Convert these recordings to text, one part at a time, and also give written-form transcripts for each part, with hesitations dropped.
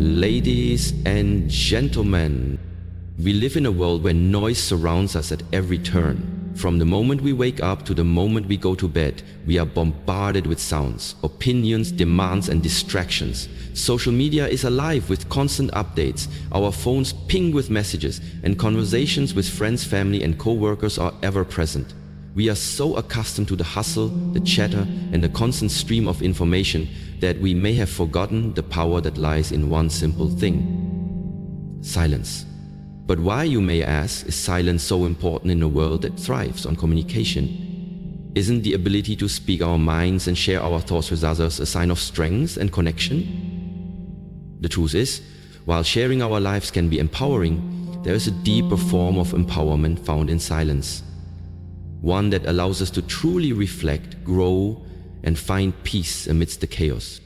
Ladies and gentlemen, we live in a world where noise surrounds us at every turn. From the moment we wake up to the moment we go to bed, we are bombarded with sounds, opinions, demands, and distractions. Social media is alive with constant updates. Our phones ping with messages, and conversations with friends, family, and co-workers are ever present. We are so accustomed to the hustle, the chatter, and the constant stream of information that we may have forgotten the power that lies in one simple thing: silence. But why, you may ask, is silence so important in a world that thrives on communication? Isn't the ability to speak our minds and share our thoughts with others a sign of strength and connection? The truth is, while sharing our lives can be empowering, there is a deeper form of empowerment found in silence. One that allows us to truly reflect, grow, and find peace amidst the chaos.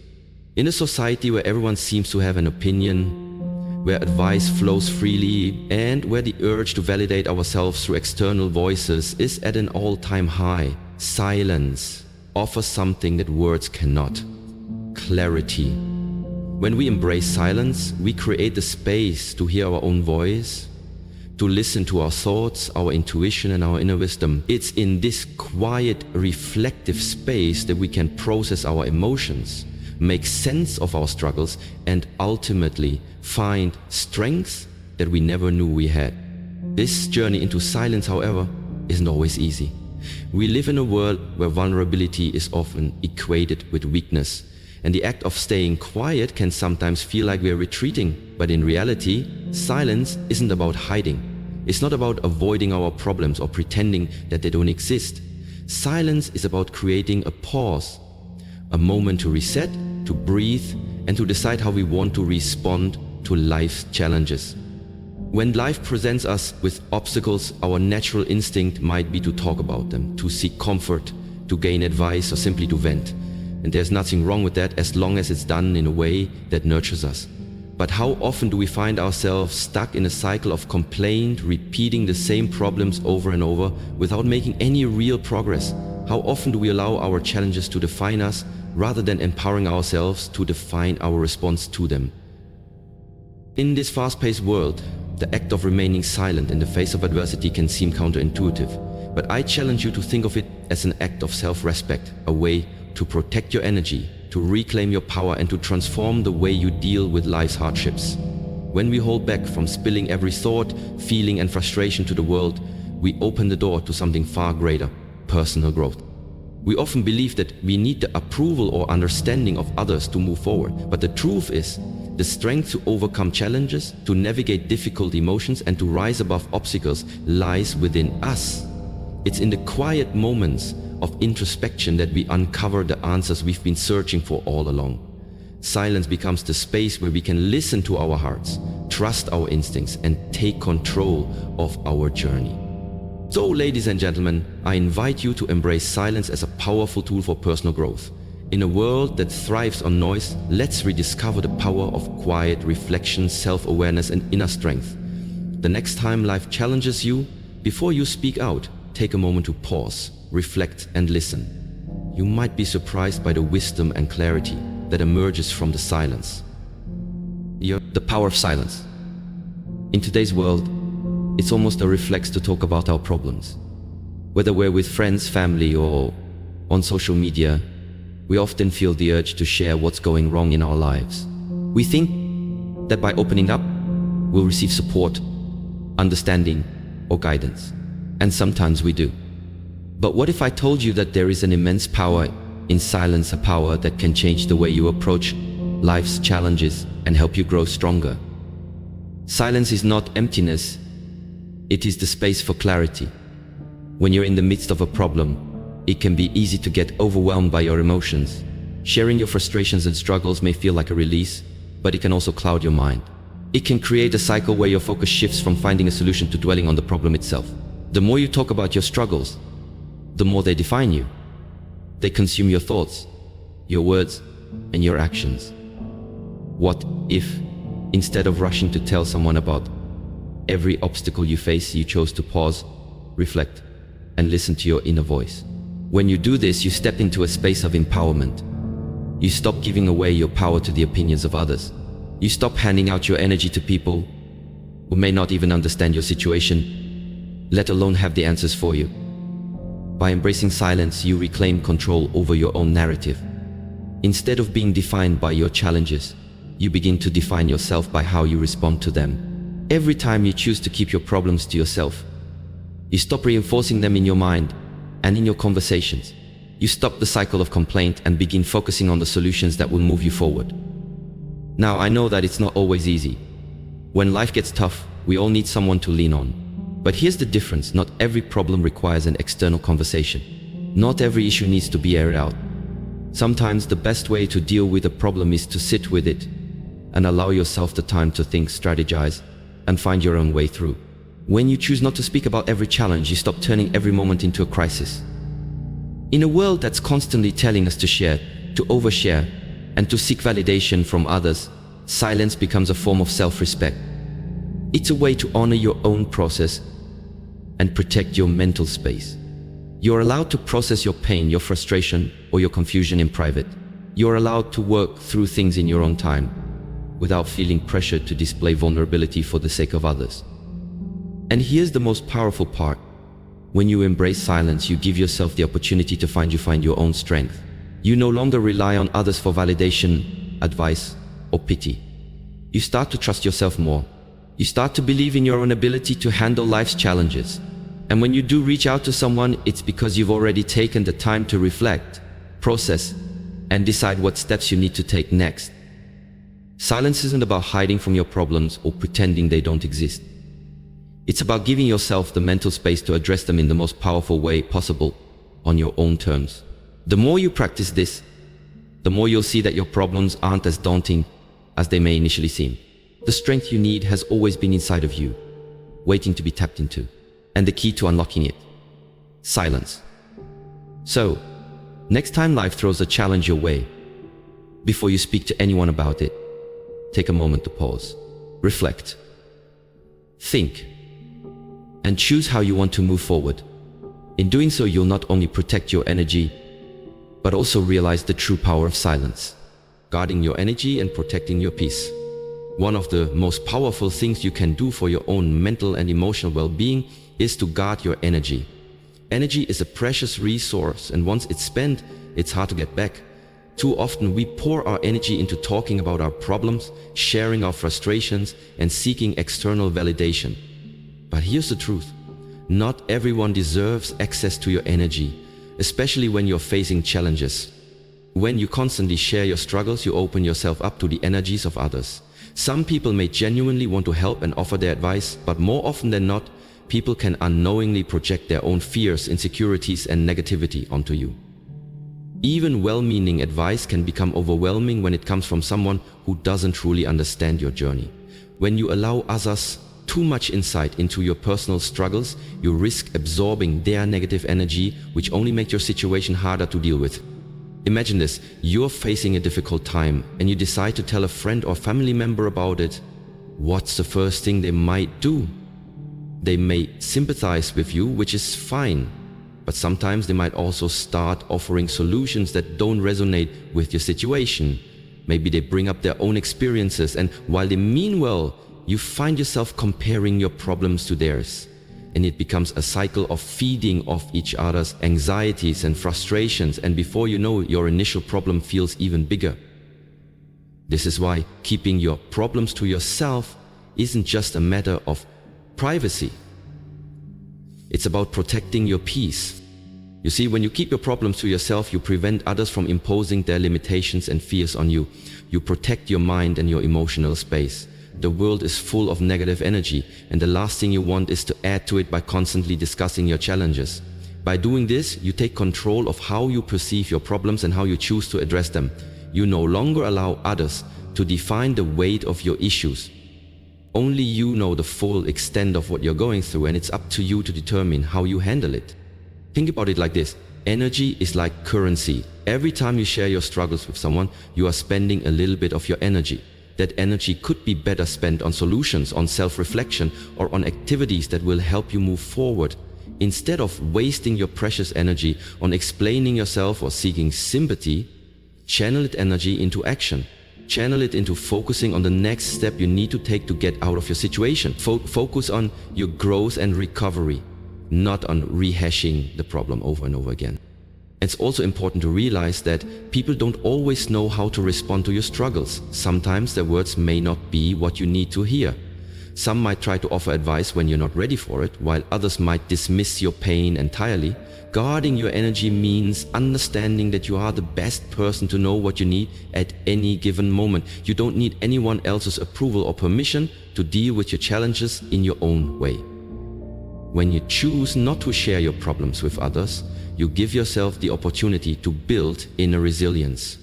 In a society where everyone seems to have an opinion, where advice flows freely, and where the urge to validate ourselves through external voices is at an all-time high, silence offers something that words cannot: clarity. When we embrace silence, we create the space to hear our own voice, to listen to our thoughts, our intuition, and our inner wisdom. It's in this quiet, reflective space that we can process our emotions, make sense of our struggles, and ultimately find strength that we never knew we had. This journey into silence, however, isn't always easy. We live in a world where vulnerability is often equated with weakness, and the act of staying quiet can sometimes feel like we're retreating. But in reality, silence isn't about hiding. It's not about avoiding our problems or pretending that they don't exist. Silence is about creating a pause, a moment to reset, to breathe, and to decide how we want to respond to life's challenges. When life presents us with obstacles, our natural instinct might be to talk about them, to seek comfort, to gain advice, or simply to vent. And there's nothing wrong with that as long as it's done in a way that nurtures us. But how often do we find ourselves stuck in a cycle of complaint, repeating the same problems over and over without making any real progress? How often do we allow our challenges to define us rather than empowering ourselves to define our response to them? In this fast-paced world, the act of remaining silent in the face of adversity can seem counterintuitive, but I challenge you to think of it as an act of self-respect, a way to protect your energy, to reclaim your power, and to transform the way you deal with life's hardships. When we hold back from spilling every thought, feeling, and frustration to the world, we open the door to something far greater: personal growth. We often believe that we need the approval or understanding of others to move forward, but the truth is, the strength to overcome challenges, to navigate difficult emotions, and to rise above obstacles lies within us. It's in the quiet moments of introspection that we uncover the answers we've been searching for all along. Silence becomes the space where we can listen to our hearts, trust our instincts, and take control of our journey. So, ladies and gentlemen, I invite you to embrace silence as a powerful tool for personal growth. In a world that thrives on noise, let's rediscover the power of quiet reflection, self-awareness, and inner strength. The next time life challenges you, before you speak out, take a moment to pause, reflect, and listen. You might be surprised by the wisdom and clarity that emerges from the silence. The power of silence. In today's world, it's almost a reflex to talk about our problems. Whether we're with friends, family, or on social media, we often feel the urge to share what's going wrong in our lives. We think that by opening up, we'll receive support, understanding, or guidance. And sometimes we do. But what if I told you that there is an immense power in silence, a power that can change the way you approach life's challenges and help you grow stronger? Silence is not emptiness. It is the space for clarity. When you're in the midst of a problem, it can be easy to get overwhelmed by your emotions. Sharing your frustrations and struggles may feel like a release, but it can also cloud your mind. It can create a cycle where your focus shifts from finding a solution to dwelling on the problem itself. The more you talk about your struggles, the more they define you. They consume your thoughts, your words, and your actions. What if, instead of rushing to tell someone about every obstacle you face, you chose to pause, reflect, and listen to your inner voice? When you do this, you step into a space of empowerment. You stop giving away your power to the opinions of others. You stop handing out your energy to people who may not even understand your situation, let alone have the answers for you. By embracing silence, you reclaim control over your own narrative. Instead of being defined by your challenges, you begin to define yourself by how you respond to them. Every time you choose to keep your problems to yourself, you stop reinforcing them in your mind and in your conversations. You stop the cycle of complaint and begin focusing on the solutions that will move you forward. Now, I know that it's not always easy. When life gets tough, we all need someone to lean on. But here's the difference: not every problem requires an external conversation. Not every issue needs to be aired out. Sometimes the best way to deal with a problem is to sit with it and allow yourself the time to think, strategize, and find your own way through. When you choose not to speak about every challenge, you stop turning every moment into a crisis. In a world that's constantly telling us to share, to overshare, and to seek validation from others, silence becomes a form of self-respect. It's a way to honor your own process and protect your mental space. You're allowed to process your pain, your frustration, or your confusion in private. You're allowed to work through things in your own time, without feeling pressured to display vulnerability for the sake of others. And here's the most powerful part. When you embrace silence, you give yourself the opportunity to find your own strength. You no longer rely on others for validation, advice, or pity. You start to trust yourself more. You start to believe in your own ability to handle life's challenges. And when you do reach out to someone, it's because you've already taken the time to reflect, process, and decide what steps you need to take next. Silence isn't about hiding from your problems or pretending they don't exist. It's about giving yourself the mental space to address them in the most powerful way possible, on your own terms. The more you practice this, the more you'll see that your problems aren't as daunting as they may initially seem. The strength you need has always been inside of you, waiting to be tapped into. And the key to unlocking it: silence. So, next time life throws a challenge your way, before you speak to anyone about it, take a moment to pause, reflect, think, and choose how you want to move forward. In doing so, you'll not only protect your energy, but also realize the true power of silence, guarding your energy and protecting your peace. One of the most powerful things you can do for your own mental and emotional well-being is to guard your energy. Energy is a precious resource, and once it's spent, it's hard to get back. Too often we pour our energy into talking about our problems, sharing our frustrations, and seeking external validation. But here's the truth: not everyone deserves access to your energy, especially when you're facing challenges. When you constantly share your struggles, you open yourself up to the energies of others. Some people may genuinely want to help and offer their advice, but more often than not, people can unknowingly project their own fears, insecurities, and negativity onto you. Even well-meaning advice can become overwhelming when it comes from someone who doesn't truly understand your journey. When you allow others too much insight into your personal struggles, you risk absorbing their negative energy, which only makes your situation harder to deal with. Imagine this: you're facing a difficult time and you decide to tell a friend or family member about it. What's the first thing they might do? They may sympathize with you, which is fine, but sometimes they might also start offering solutions that don't resonate with your situation. Maybe they bring up their own experiences, and while they mean well, you find yourself comparing your problems to theirs. And it becomes a cycle of feeding off each other's anxieties and frustrations, and before you know it, your initial problem feels even bigger. This is why keeping your problems to yourself isn't just a matter of privacy. It's about protecting your peace. You see, when you keep your problems to yourself, you prevent others from imposing their limitations and fears on you. You protect your mind and your emotional space. The world is full of negative energy, and the last thing you want is to add to it by constantly discussing your challenges. By doing this, you take control of how you perceive your problems and how you choose to address them. You no longer allow others to define the weight of your issues. Only you know the full extent of what you're going through, and it's up to you to determine how you handle it. Think about it like this: energy is like currency. Every time you share your struggles with someone, you are spending a little bit of your energy. That energy could be better spent on solutions, on self-reflection, or on activities that will help you move forward. Instead of wasting your precious energy on explaining yourself or seeking sympathy, channel that energy into action. Channel it into focusing on the next step you need to take to get out of your situation. Focus on your growth and recovery, not on rehashing the problem over and over again. It's also important to realize that people don't always know how to respond to your struggles. Sometimes their words may not be what you need to hear. Some might try to offer advice when you're not ready for it, while others might dismiss your pain entirely. Guarding your energy means understanding that you are the best person to know what you need at any given moment. You don't need anyone else's approval or permission to deal with your challenges in your own way. When you choose not to share your problems with others, you give yourself the opportunity to build inner resilience.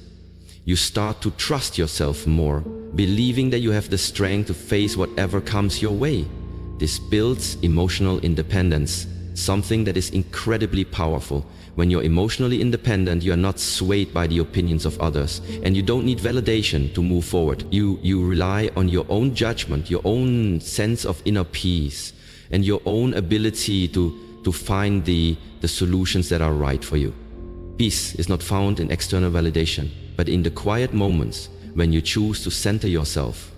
You start to trust yourself more, believing that you have the strength to face whatever comes your way. This builds emotional independence, something that is incredibly powerful. When you're emotionally independent, you are not swayed by the opinions of others, and you don't need validation to move forward. You rely on your own judgment, your own sense of inner peace, and your own ability to find the solutions that are right for you. Peace is not found in external validation, but in the quiet moments when you choose to center yourself.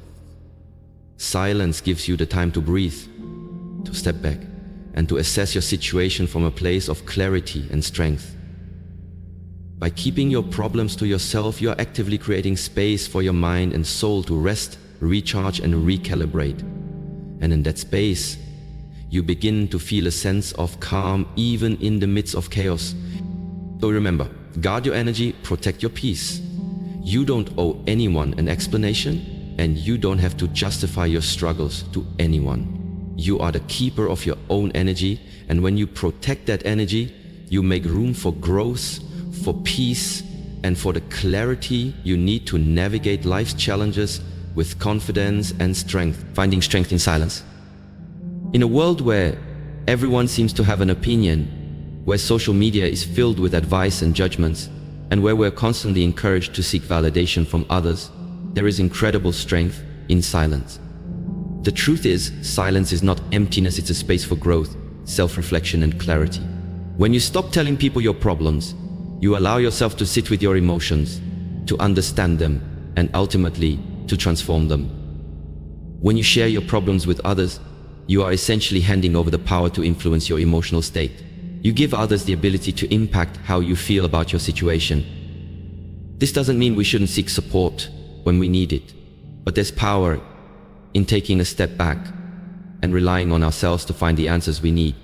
Silence gives you the time to breathe, to step back, and to assess your situation from a place of clarity and strength. By keeping your problems to yourself, you are actively creating space for your mind and soul to rest, recharge, and recalibrate. And in that space, you begin to feel a sense of calm even in the midst of chaos. So remember, guard your energy, protect your peace. You don't owe anyone an explanation, and you don't have to justify your struggles to anyone. You are the keeper of your own energy, and when you protect that energy, you make room for growth, for peace, and for the clarity you need to navigate life's challenges with confidence and strength. Finding strength in silence. In a world where everyone seems to have an opinion, where social media is filled with advice and judgments, and where we're constantly encouraged to seek validation from others, there is incredible strength in silence. The truth is, silence is not emptiness, it's a space for growth, self-reflection, and clarity. When you stop telling people your problems, you allow yourself to sit with your emotions, to understand them, and ultimately to transform them. When you share your problems with others, you are essentially handing over the power to influence your emotional state. You give others the ability to impact how you feel about your situation. This doesn't mean we shouldn't seek support when we need it, but there's power in taking a step back and relying on ourselves to find the answers we need.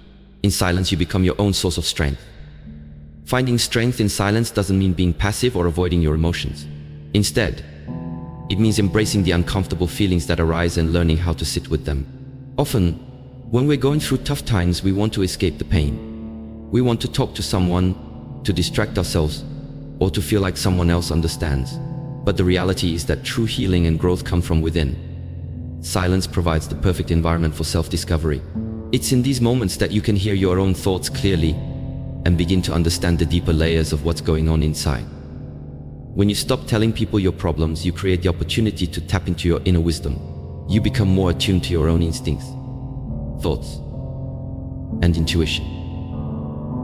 In silence, you become your own source of strength. Finding strength in silence doesn't mean being passive or avoiding your emotions. Instead, it means embracing the uncomfortable feelings that arise and learning how to sit with them. Often, when we're going through tough times, we want to escape the pain. We want to talk to someone, to distract ourselves, or to feel like someone else understands. But the reality is that true healing and growth come from within. Silence provides the perfect environment for self-discovery. It's in these moments that you can hear your own thoughts clearly and begin to understand the deeper layers of what's going on inside. When you stop telling people your problems, you create the opportunity to tap into your inner wisdom. You become more attuned to your own instincts, thoughts, and intuition.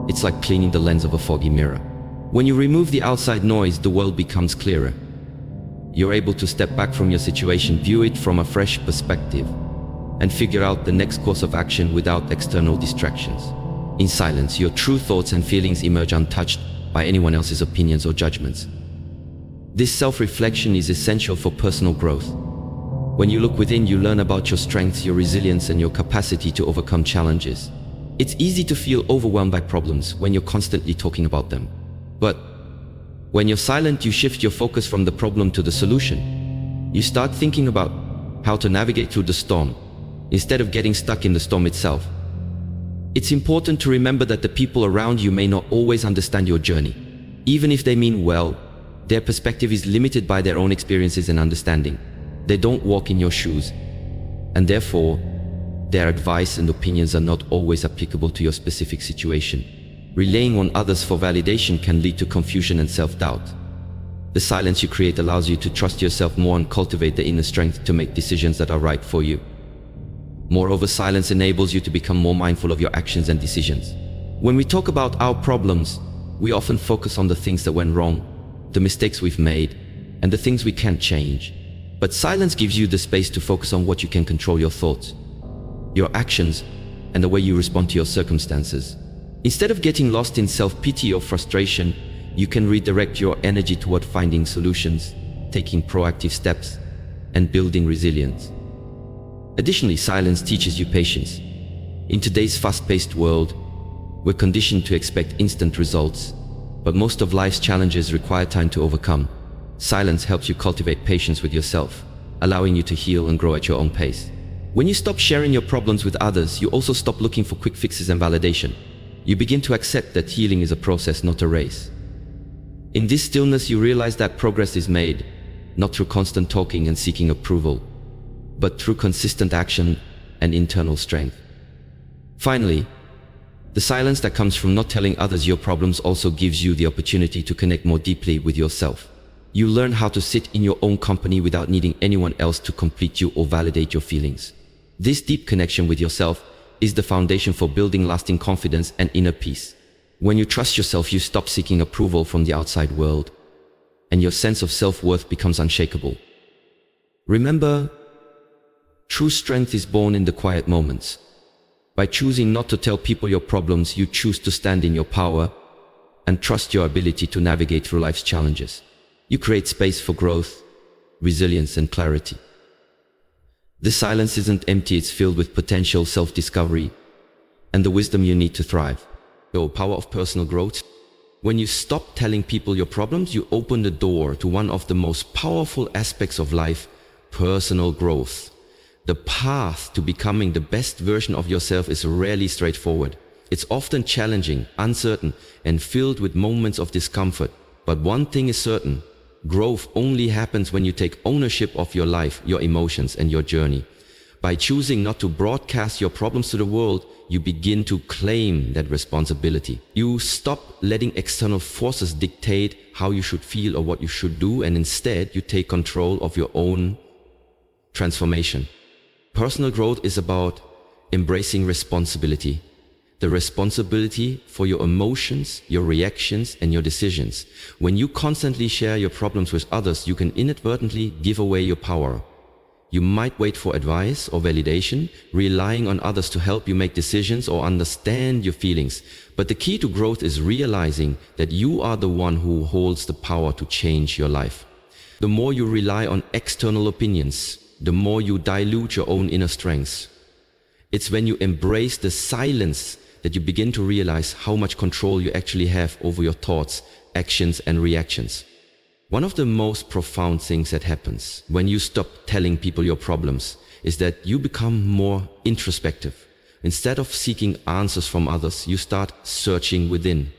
It's like cleaning the lens of a foggy mirror. When you remove the outside noise, the world becomes clearer. You're able to step back from your situation, view it from a fresh perspective, and figure out the next course of action without external distractions. In silence, your true thoughts and feelings emerge untouched by anyone else's opinions or judgments. This self-reflection is essential for personal growth. When you look within, you learn about your strengths, your resilience, and your capacity to overcome challenges. It's easy to feel overwhelmed by problems when you're constantly talking about them. But when you're silent, you shift your focus from the problem to the solution. You start thinking about how to navigate through the storm, instead of getting stuck in the storm itself. It's important to remember that the people around you may not always understand your journey. Even if they mean well, their perspective is limited by their own experiences and understanding. They don't walk in your shoes, and therefore, their advice and opinions are not always applicable to your specific situation. Relying on others for validation can lead to confusion and self-doubt. The silence you create allows you to trust yourself more and cultivate the inner strength to make decisions that are right for you. Moreover, silence enables you to become more mindful of your actions and decisions. When we talk about our problems, we often focus on the things that went wrong, the mistakes we've made, and the things we can't change. But silence gives you the space to focus on what you can control: your thoughts, your actions, and the way you respond to your circumstances. Instead of getting lost in self-pity or frustration, you can redirect your energy toward finding solutions, taking proactive steps, and building resilience. Additionally, silence teaches you patience. In today's fast-paced world, we're conditioned to expect instant results, but most of life's challenges require time to overcome. Silence helps you cultivate patience with yourself, allowing you to heal and grow at your own pace. When you stop sharing your problems with others, you also stop looking for quick fixes and validation. You begin to accept that healing is a process, not a race. In this stillness, you realize that progress is made, not through constant talking and seeking approval, but through consistent action and internal strength. Finally, the silence that comes from not telling others your problems also gives you the opportunity to connect more deeply with yourself. You learn how to sit in your own company without needing anyone else to complete you or validate your feelings. This deep connection with yourself is the foundation for building lasting confidence and inner peace. When you trust yourself, you stop seeking approval from the outside world, and your sense of self-worth becomes unshakable. Remember, true strength is born in the quiet moments. By choosing not to tell people your problems, you choose to stand in your power and trust your ability to navigate through life's challenges. You create space for growth, resilience, and clarity. This silence isn't empty, it's filled with potential, self-discovery, and the wisdom you need to thrive. The power of personal growth. When you stop telling people your problems, you open the door to one of the most powerful aspects of life: personal growth. The path to becoming the best version of yourself is rarely straightforward. It's often challenging, uncertain, and filled with moments of discomfort. But one thing is certain: growth only happens when you take ownership of your life, your emotions, and your journey. By choosing not to broadcast your problems to the world, you begin to claim that responsibility. You stop letting external forces dictate how you should feel or what you should do, and instead you take control of your own transformation. Personal growth is about embracing responsibility. The responsibility for your emotions, your reactions, and your decisions. When you constantly share your problems with others, you can inadvertently give away your power. You might wait for advice or validation, relying on others to help you make decisions or understand your feelings. But the key to growth is realizing that you are the one who holds the power to change your life. The more you rely on external opinions, the more you dilute your own inner strengths. It's when you embrace the silence that you begin to realize how much control you actually have over your thoughts, actions, and reactions. One of the most profound things that happens when you stop telling people your problems is that you become more introspective. Instead of seeking answers from others, you start searching within.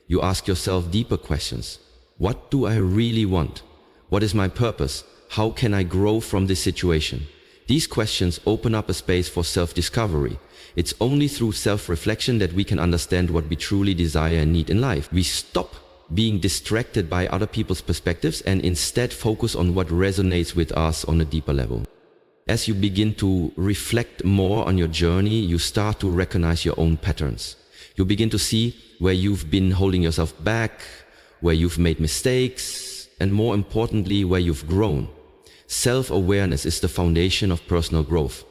You ask yourself deeper questions. What do I really want? What is my purpose? How can I grow from this situation? These questions open up a space for self-discovery. It's only through self-reflection that we can understand what we truly desire and need in life. We stop being distracted by other people's perspectives and instead focus on what resonates with us on a deeper level. As you begin to reflect more on your journey, you start to recognize your own patterns. You begin to see where you've been holding yourself back, where you've made mistakes, and more importantly, where you've grown. Self-awareness is the foundation of personal growth.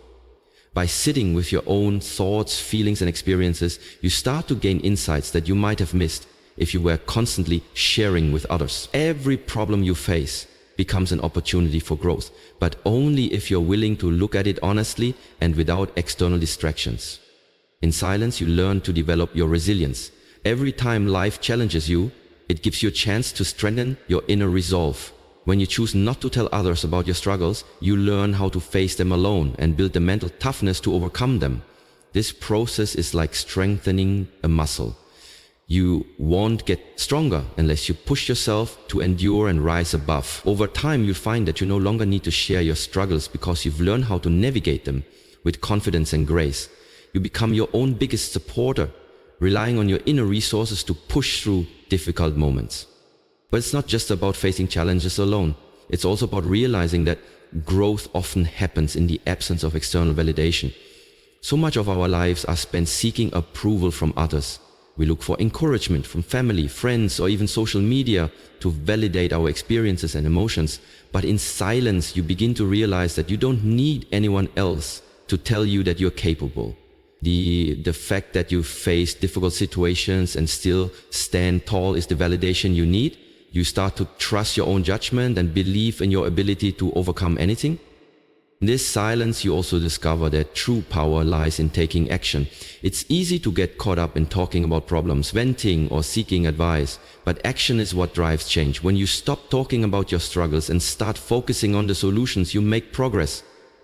By sitting with your own thoughts, feelings, and experiences, you start to gain insights that you might have missed if you were constantly sharing with others. Every problem you face becomes an opportunity for growth, but only if you're willing to look at it honestly and without external distractions. In silence, you learn to develop your resilience. Every time life challenges you, it gives you a chance to strengthen your inner resolve. When you choose not to tell others about your struggles, you learn how to face them alone and build the mental toughness to overcome them. This process is like strengthening a muscle. You won't get stronger unless you push yourself to endure and rise above. Over time, you find that you no longer need to share your struggles because you've learned how to navigate them with confidence and grace. You become your own biggest supporter, relying on your inner resources to push through difficult moments. But it's not just about facing challenges alone. It's also about realizing that growth often happens in the absence of external validation. So much of our lives are spent seeking approval from others, We look for encouragement from family, friends, or even social media to validate our experiences and emotions. But in silence, you begin to realize that you don't need anyone else to tell you that you're capable. The fact that you face difficult situations and still stand tall is the validation you need. You start to trust your own judgment and believe in your ability to overcome anything. In this silence, you also discover that true power lies in taking action. It's easy to get caught up in talking about problems, venting, or seeking advice, but action is what drives change. When you stop talking about your struggles and start focusing on the solutions, you make progress.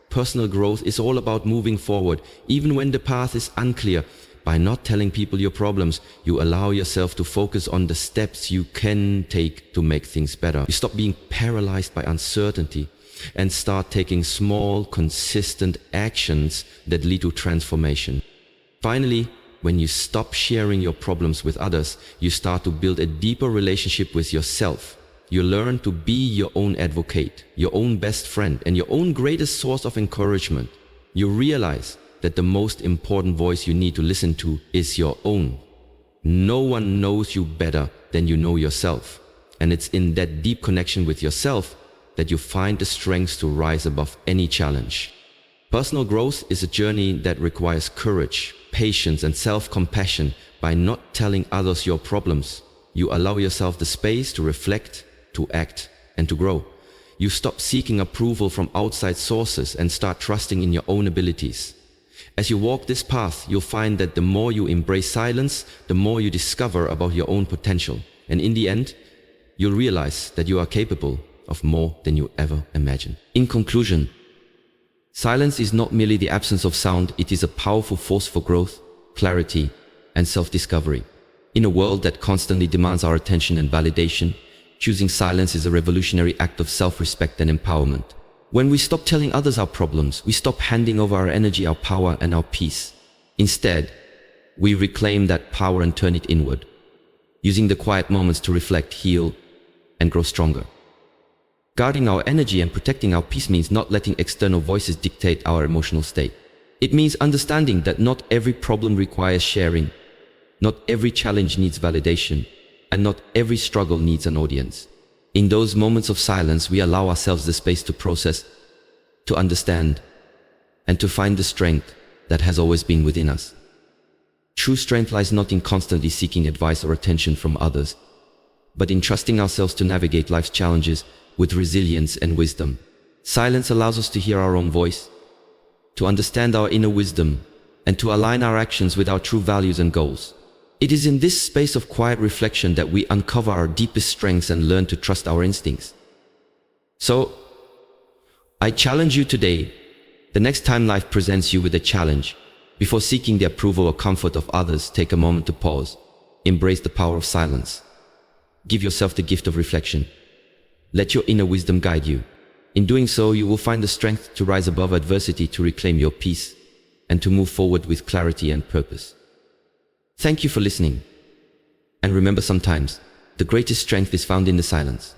Personal growth is all about moving forward, even when the path is unclear. By not telling people your problems, you allow yourself to focus on the steps you can take to make things better. You stop being paralyzed by uncertainty and start taking small, consistent actions that lead to transformation. Finally, when you stop sharing your problems with others, you start to build a deeper relationship with yourself. You learn to be your own advocate, your own best friend, and your own greatest source of encouragement. You realize that the most important voice you need to listen to is your own. No one knows you better than you know yourself. And it's in that deep connection with yourself that you find the strength to rise above any challenge. Personal growth is a journey that requires courage, patience, and self-compassion. By not telling others your problems, you allow yourself the space to reflect, to act, and to grow. You stop seeking approval from outside sources and start trusting in your own abilities. As you walk this path, you'll find that the more you embrace silence, the more you discover about your own potential. And in the end, you'll realize that you are capable of more than you ever imagined. In conclusion, silence is not merely the absence of sound, it is a powerful force for growth, clarity, and self-discovery. In a world that constantly demands our attention and validation, choosing silence is a revolutionary act of self-respect and empowerment. When we stop telling others our problems, we stop handing over our energy, our power, and our peace. Instead, we reclaim that power and turn it inward, using the quiet moments to reflect, heal, and grow stronger. Guarding our energy and protecting our peace means not letting external voices dictate our emotional state. It means understanding that not every problem requires sharing, not every challenge needs validation, and not every struggle needs an audience. In those moments of silence, we allow ourselves the space to process, to understand, and to find the strength that has always been within us. True strength lies not in constantly seeking advice or attention from others, but in trusting ourselves to navigate life's challenges with resilience and wisdom. Silence allows us to hear our own voice, to understand our inner wisdom, and to align our actions with our true values and goals. It is in this space of quiet reflection that we uncover our deepest strengths and learn to trust our instincts. So, I challenge you today, the next time life presents you with a challenge, before seeking the approval or comfort of others, take a moment to pause. Embrace the power of silence. Give yourself the gift of reflection. Let your inner wisdom guide you. In doing so, you will find the strength to rise above adversity, to reclaim your peace, and to move forward with clarity and purpose. Thank you for listening. And remember, sometimes the greatest strength is found in the silence.